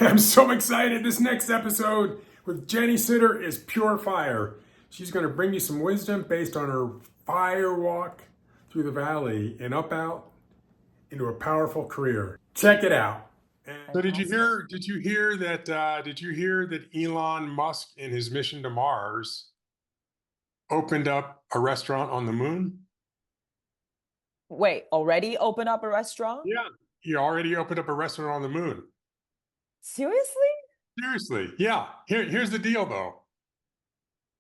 I'm so excited. This next episode with Jenny Sitter is pure fire. She's going to bring you some wisdom based on her fire walk through the valley and up out into a powerful career. Check it out. So did you Fantastic. hear? Did you hear that? Did you hear that Elon Musk, in his mission to Mars, opened up a restaurant on the moon? Wait, already open up a restaurant? Yeah, he already opened up a restaurant on the moon. Seriously? Seriously, yeah. Here's the deal, though.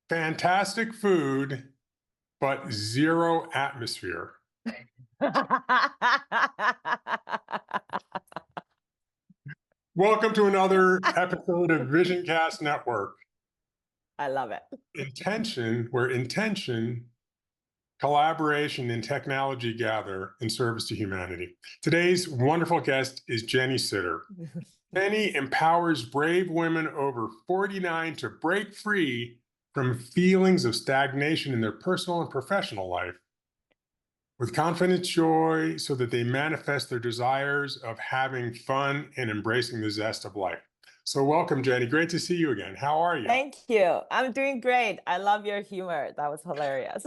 Fantastic food, but zero atmosphere. Welcome to another episode of VisionCast Network. I love it. Where intention, collaboration, and technology gather in service to humanity. Today's wonderful guest is Jenny Sitter. Jenny empowers brave women over 49 to break free from feelings of stagnation in their personal and professional life with confidence, joy, so that they manifest their desires of having fun and embracing the zest of life. So, welcome, Jenny. Great to see you again. How are you? Thank you. I'm doing great. I love your humor. That was hilarious.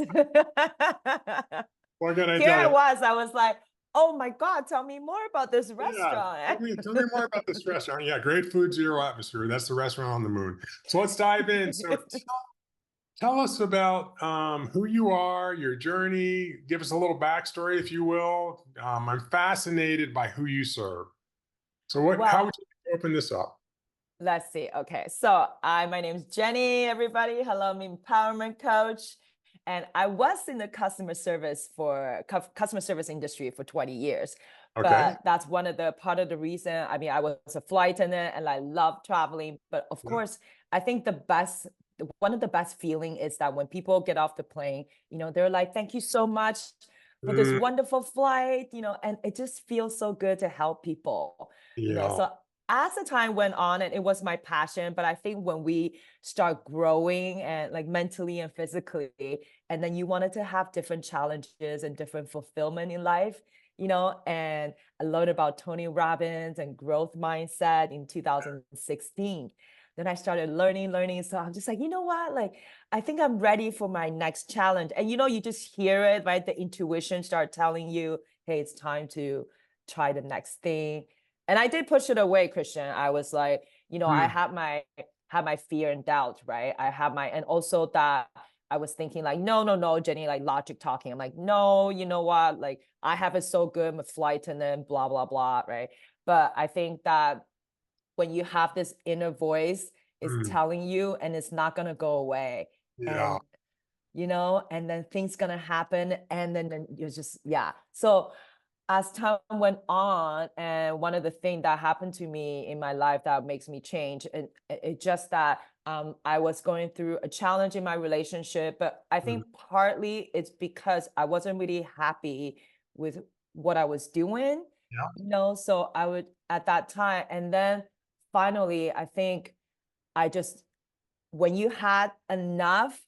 What can I Here tell you? I was like, oh my God, tell me more about this Yeah, restaurant. tell me more about this restaurant. Yeah, great food, zero atmosphere. That's the restaurant on the moon. So let's dive in. So tell us about who you are, your journey. Give us a little backstory, if you will. I'm fascinated by who you serve. So, how Well, would you open this up? let's see. Okay. So my name is Jenny, everybody. Hello, I'm an empowerment coach. And I was in the customer service industry for 20 years. Okay. But that's one of the part of the reason. I mean, I was a flight attendant and I love traveling. But of Yeah. course, I think one of the best feeling is that when people get off the plane, they're like, thank you so much for this Mm, wonderful flight, and it just feels so good to help people, yeah. So as the time went on, and it was my passion, but I think when we start growing and like mentally and physically, and then you wanted to have different challenges and different fulfillment in life, and I learned about Tony Robbins and growth mindset in 2016. Then I started learning. So I'm just like, you know what? Like, I think I'm ready for my next challenge. And you just hear it, right? The intuition start telling you, hey, it's time to try the next thing. And I did push it away, Christian. I was like, I Mm, had my fear and doubt, right? And also that I was thinking like, no, Jenny, like logic talking. I'm like, no, you know what? Like I have it so good, I'm a flight attendant, blah, blah, blah, right? But I think that when you have this inner voice, it's mm, telling you and it's not gonna go away. yeah. And and then things gonna happen, and then you're just, yeah. So as time went on, and one of the things that happened to me in my life that makes me change, and it just that I was going through a challenge in my relationship, but I Mm, think partly it's because I wasn't really happy with what I was doing, yeah. so I would at that time, and then finally, I think I just when you had enough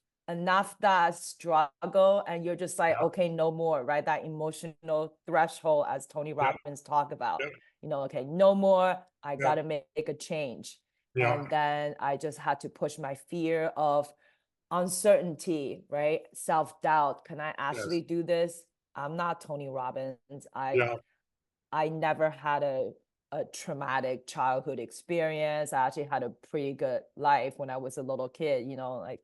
that struggle, and you're just like, Yeah. okay, no more, right? That emotional threshold, as Tony Yeah. Robbins talk about, Yeah. okay, no more, I Yeah. gotta make a change. Yeah. And then I just had to push my fear of uncertainty, right? Self-doubt. Can I Yes. actually do this? I'm not Tony Robbins. I Yeah. I never had a traumatic childhood experience. I actually had a pretty good life when I was a little kid, like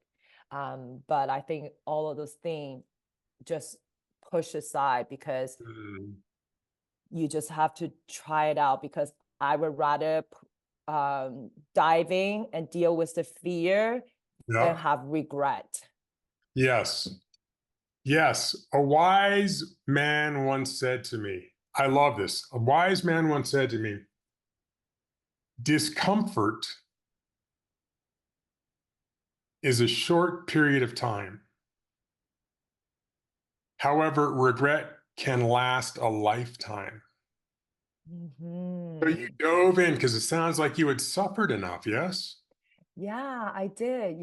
but I think all of those things just push aside because Mm, you just have to try it out, because I would rather diving and deal with the fear than yeah. have regret. Yes. Yes. A wise man once said to me, I love this. A wise man once said to me, discomfort is a short period of time. However, regret can last a lifetime. So you Hmm. dove in because it sounds like you had suffered enough, yes? Yeah, I did,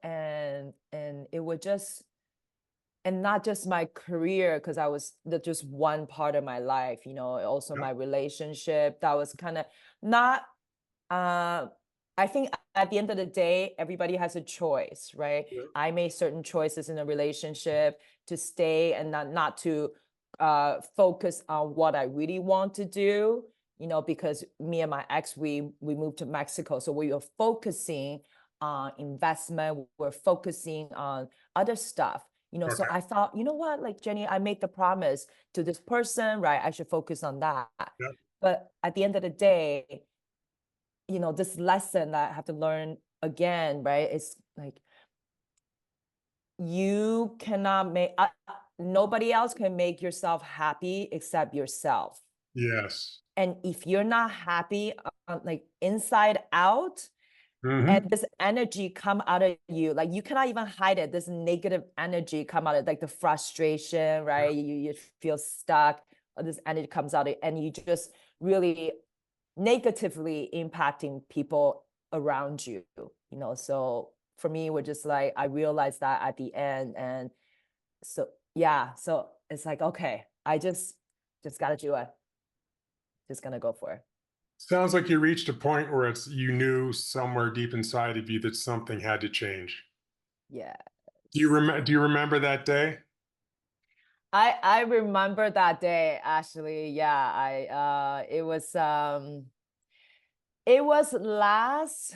and it would just, and not just my career, because I was just one part of my life, also Yeah. my relationship that was kind of not I think at the end of the day, everybody has a choice, right? Yeah. I made certain choices in a relationship to stay and not to focus on what I really want to do, because me and my ex, we moved to Mexico. So we were focusing on investment, we're focusing on other stuff. So Okay. I thought, you know what, like Jenny, I made the promise to this person, right? I should focus on that. Yeah. But at the end of the day, this lesson that I have to learn again, right? It's like you cannot make nobody else can make yourself happy except yourself. Yes. And if you're not happy, like inside out, and Hmm. this energy come out of you, like you cannot even hide it. This negative energy come out of like the frustration, right? You feel stuck, or this energy comes out of, and you just really negatively impacting people around you, so for me, we're just like, I realized that at the end. And so yeah, so it's like, okay, I just gotta do it, just gonna go for it. Sounds like you reached a point where you knew somewhere deep inside of you that something had to change. Yeah, Do you remember that day? I remember that day, actually. Yeah, I it was last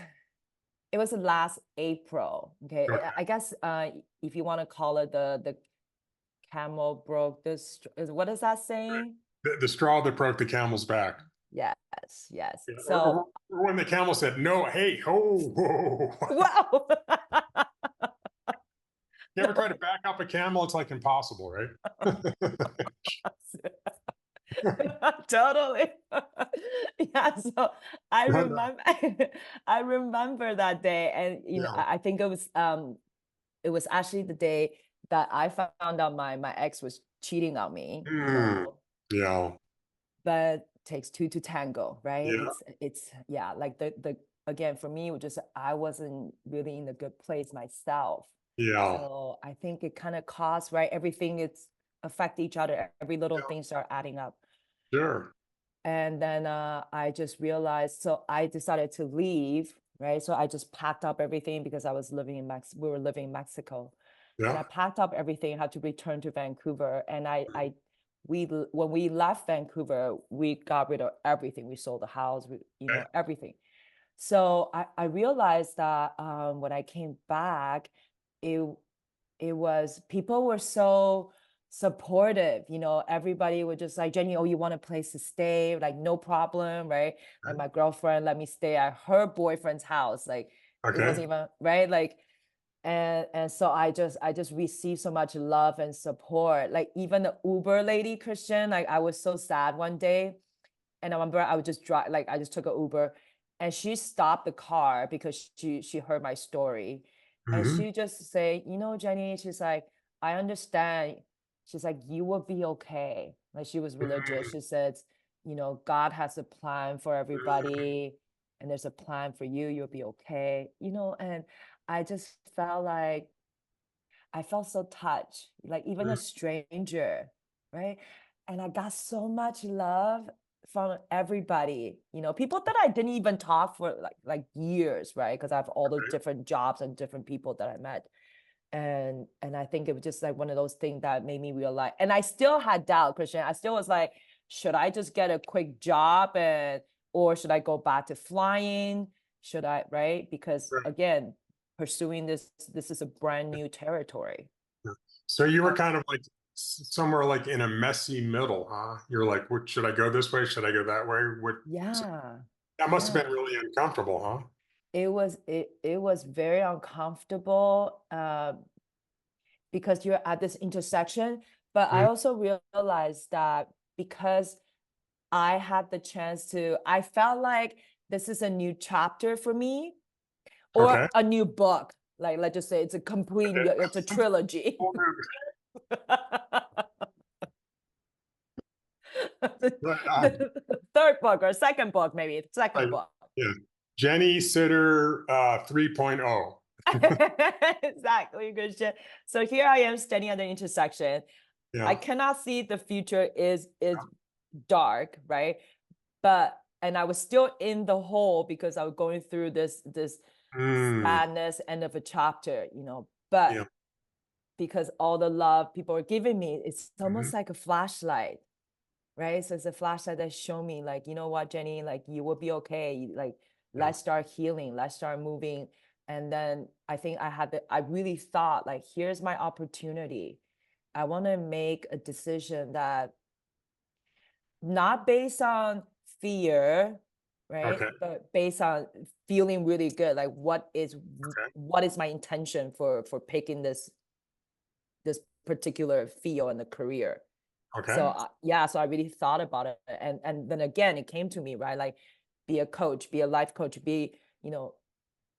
it was last April. Okay, Okay. I guess if you want to call it the camel broke this, what is that saying? The straw that broke the camel's back. Yes, yes. Yeah. So, Or when the camel said, "No, hey, ho, whoa." wow. You ever try to back up a camel? It's like impossible, right? Totally. Yeah, so I remember I remember that day. And Yeah. I think it was actually the day that I found out my ex was cheating on me. Mm, yeah. But takes two to tango, right? Yeah. It's yeah, like the again, for me, it was just I wasn't really in a good place myself. Yeah. So I think it kind of caused, right? Everything it's affect each other. Every little Yeah. thing start adding up. Sure. And then I just realized, so I decided to leave, right? So I just packed up everything because I was living in we were living in Mexico. And I Yeah. packed up everything, had to return to Vancouver. And when we left Vancouver, we got rid of everything. We sold the house, Okay. everything. So I realized that when I came back, it it was people were so supportive. Everybody was just like, Jenny, oh, you want a place to stay? Like, no problem, right? Like my girlfriend let me stay at her boyfriend's house. Like it Okay. wasn't even right. Like, and so I just received so much love and support. Like even the Uber lady, Christian, like I was so sad one day. And I remember I would just drive, like I just took an Uber, and she stopped the car because she heard my story. And Hmm. she just say, Jenny, she's like, I understand. She's like, you will be okay. Like she was religious. She said, God has a plan for everybody, and there's a plan for you. You'll be okay. And I just felt like I felt so touched, like even a stranger, right? And I got so much love from everybody, people that I didn't even talk for like years, right? Because I have all those different jobs and different people that I met. And I think it was just like one of those things that made me realize. And I still had doubt, Christian. I still was like, should I just get a quick job or should I go back to flying? Should I, right? Because Right. again, pursuing this is a brand new territory. Yeah. So you were kind of like somewhere like in a messy middle, huh? You're like, what should I go this way? Should I go that way? So Yeah, that must have yeah. been really uncomfortable, huh? It was very uncomfortable because you're at this intersection. But I Mm. also realized that because I had the chance I felt like this is a new chapter for me or Okay. a new book. Like, let's just say it's a trilogy. Right, The third book or second book, maybe second right, book. yeah. Jenny Sitter 3.0. Exactly, Christian. So here I am standing at the intersection. I Yeah. cannot see the future is dark, right? But and I was still in the hole because I was going through this Mm, sadness end of a chapter, but yeah. because all the love people are giving me, it's Mhm. almost like a flashlight, right? So it's a flashlight that show me like, you know what, Jenny, like you will be okay. Like Yeah. let's start healing, let's start moving. And then I think I really thought like, here's my opportunity. I want to make a decision that not based on fear, right? Okay. But based on feeling really good. Like Okay. what is my intention for picking this particular field in the career. So Okay. yeah, so I really thought about it, and then again, it came to me, right? Like, be a coach, be a life coach, you know,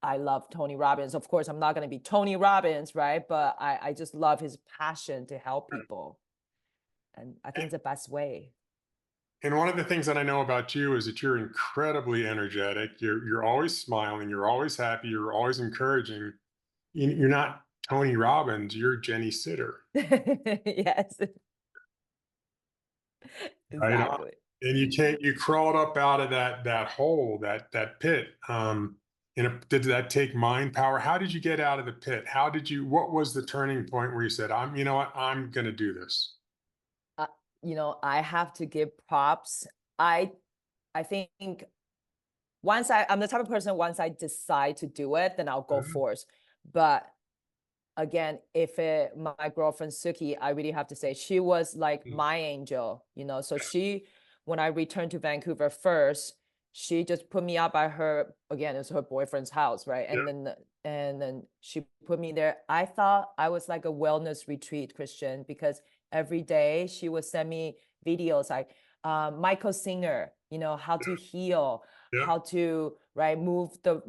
I love Tony Robbins. Of course, I'm not going to be Tony Robbins, right? But I just love his passion to help people, and I think it's the best way. And one of the things that I know about you is that you're incredibly energetic. You're always smiling. You're always happy. You're always encouraging. You're not Tony Robbins. You're Jenny Sitter, Yes, right on. exactly. And you crawled up out of that hole, that pit. Did that take mind power? How did you get out of the pit? What was the turning point where you said, you know what, I'm going to do this? Uh, I have to give props. I I think I'm the type of person, once I decide to do it, then I'll go Mhm. force. But again, if my girlfriend Suki, I really have to say she was like Mm. my angel, so when I returned to Vancouver first, she just put me out by her, again, it's her boyfriend's house, right? Yeah. And then she put me there. I thought I was like a wellness retreat, Christian, because every day she would send me videos like Michael Singer, how to heal, Yeah. how to, right, move the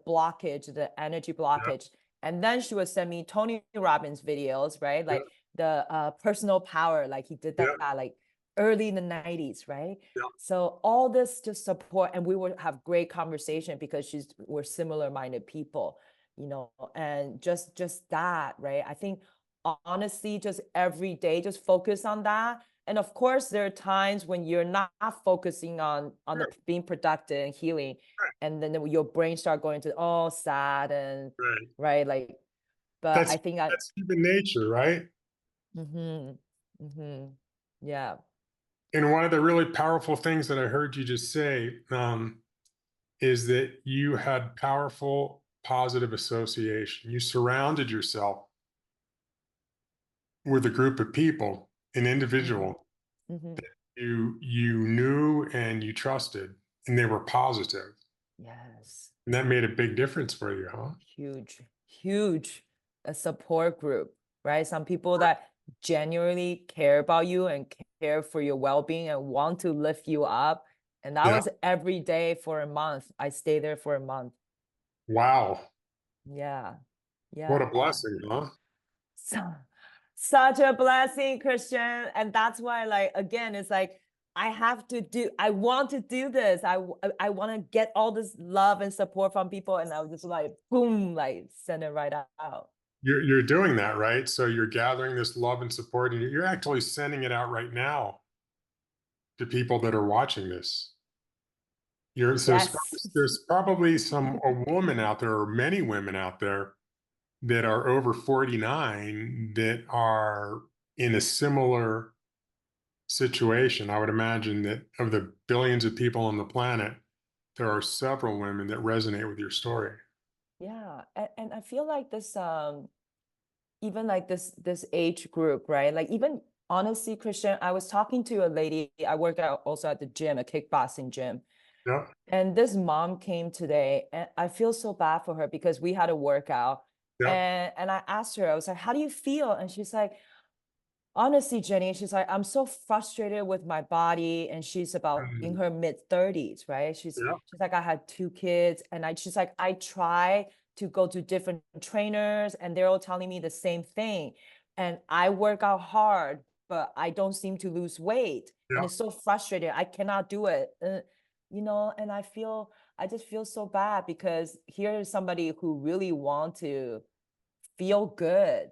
blockage, the energy Yeah. blockage. And then she would send me Tony Robbins videos, right? Yeah. Like the personal power, like he did that Yeah. like early in the 90s, right? Yeah. So all this just support, and we would have great conversation because we're similar minded people, and just that, right? I think honestly, just every day, just focus on that. And of course, there are times when you're not focusing on the Right. being productive and healing, Right. and then your brain start going to all sad and Right. right, like, but That's I think I that's human nature, right? mhm, mhm, yeah, And one of the really powerful things that I heard you just say is that you had powerful positive association. You surrounded yourself with a group of people, an mhm, individual mhm, you knew and you trusted, and they were positive, yes, and that made a big difference for you, huh? huge, huge, a support group, right? Some people that genuinely care about you and care for your well-being and want to lift you up. And that Yeah. was every day for a month. I stayed there for a month. Wow. Yeah, What a yeah, yeah. blessing, huh? So, such a blessing, Christian. And that's why, like, again, it's like, I want to do this. I want to get all this love and support from people. And I was just like, boom, like send it right out. You're doing that, right? So you're gathering this love and support, and you're actually sending it out right now to people that are watching this. Yes. There's probably a woman out there, or many women out there that are over 49 that are in a similar situation. I would imagine that of the billions of people on the planet, there are several women that resonate with your story. Yeah. And I feel like this, even like this age group, right? Like even honestly, Christian, I was talking to a lady, I work out also at the gym, a kickboxing gym. Yeah, And this mom came today, and I feel so bad for her because we had a workout. yeah, And I asked her, I was like, how do you feel? And she's like, honestly, Jenny, she's like, I'm so frustrated with my body. And she's about in mhm, her mid-30s, right? yeah, She's like, I had two kids, and she's like, I try to go to different trainers, and they're all telling me the same thing. And I work out hard, but I don't seem to lose weight. And yeah, it's so frustrating. I cannot do it. And I just feel so bad because here is somebody who really want to feel good,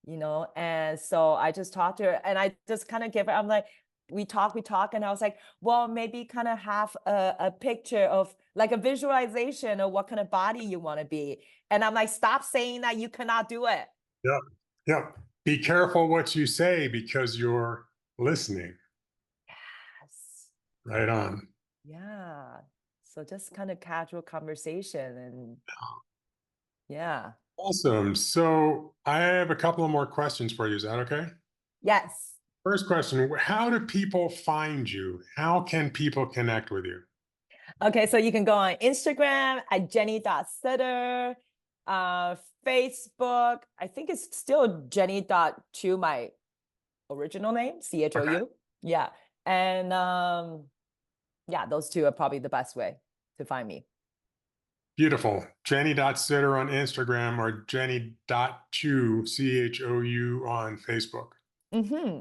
yeah. and so I just talked to her, and I just kind of give her, I'm like, we talk, and I was like, well, maybe kind of have a picture of like a visualization of what kind of body you want to be. And I'm like, stop saying that you cannot do it. Yep. Yep. Be careful what you say because you're listening. Yes. Right on. Yeah. So just kind of casual conversation and yeah. Awesome. So I have a couple of more questions for you. Is that okay? Yes. First question, how do people find you? How can people connect with you? Okay, so you can go on Instagram at jenny.sitter, uh, Facebook. I think it's still jenny.chu, my original name, Okay. CHOU. Yeah. And yeah, those two are probably the best way to find me. Beautiful. Jenny.sitter on Instagram or Jenny.chu, CHOU on Facebook. Hmm.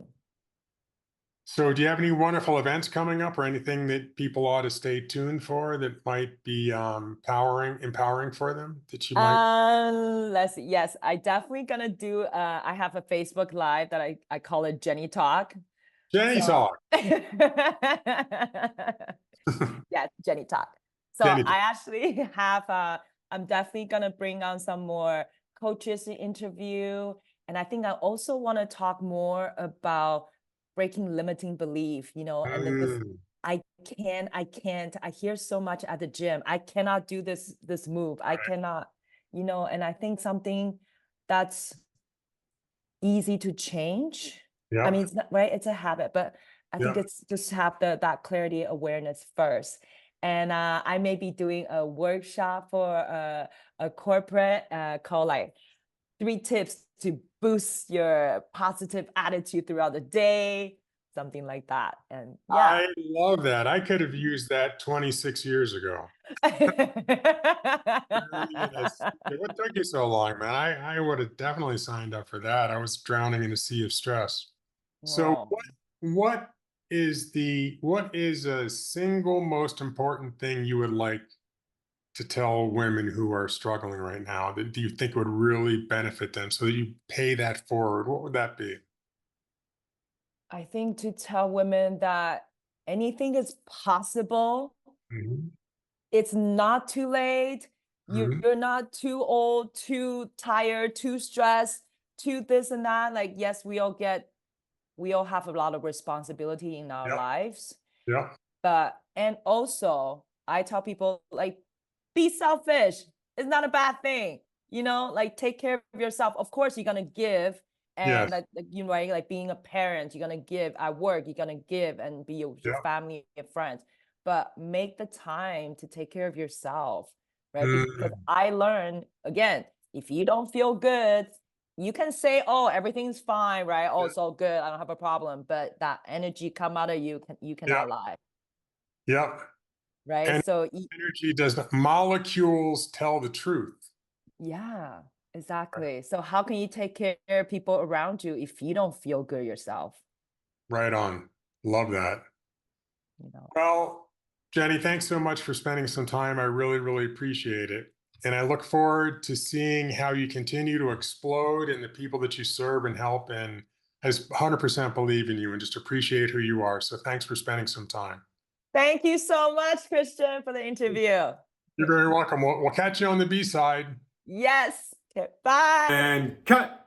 So, do you have any wonderful events coming up or anything that people ought to stay tuned for that might be empowering for them that you might? Let's see. Yes, I definitely gonna do I have a Facebook Live that I call it Jenny Talk. Jenny So Talk. yeah, Jenny Talk. So Jenny I Talk. actually have I'm definitely gonna bring on some more coaches to interview. And I think I also want to talk more about breaking limiting belief, and this Mm, I hear so much at the gym. I cannot do this move. I right. cannot, and I think something that's easy to change. I mean, Yep. it's not right, it's a habit, but I think Yep. it's just have that clarity awareness first. And I may be doing a workshop for a corporate called like 3 tips to boost your positive attitude throughout the day, something like that. And yeah. I love that. I could have used that 26 years ago. Yes. What took you so long, man? I would have definitely signed up for that. I was drowning in a sea of stress. So Oh, what is a single most important thing you would like to tell women who are struggling right now that do you think would really benefit them so that you pay that forward? What would that be? I think to tell women that anything is possible. Mhm, It's not too late. mhm. You're not too old, too tired, too stressed, too this and that. Like, yes, we all have a lot of responsibility in our Yep, lives. yep, But, and also, I tell people, like, be selfish. It's not a bad thing. Like, take care of yourself. Of course, you're going to give. And, yes, right, like being a parent, you're going to give at work, you're going to give and be your yep. family and friends. But make the time to take care of yourself, right? Because Mm, I learned, again, if you don't feel good, you can say, oh, everything's fine, right? Oh, yeah, it's all good. I don't have a problem. But that energy come out of you yep, cannot lie, yep. right? And So energy does not, molecules tell the truth. yeah, exactly. So how can you take care of people around you if you don't feel good yourself? Right on. Love that. You know. Well, Jenny, thanks so much for spending some time. I really, really appreciate it. And I look forward to seeing how you continue to explode in the people that you serve and help. And I 100% believe in you and just appreciate who you are. So thanks for spending some time. Thank you so much, Christian, for the interview. You're very welcome. We'll catch you on the B side. Yes. Okay, bye. And cut.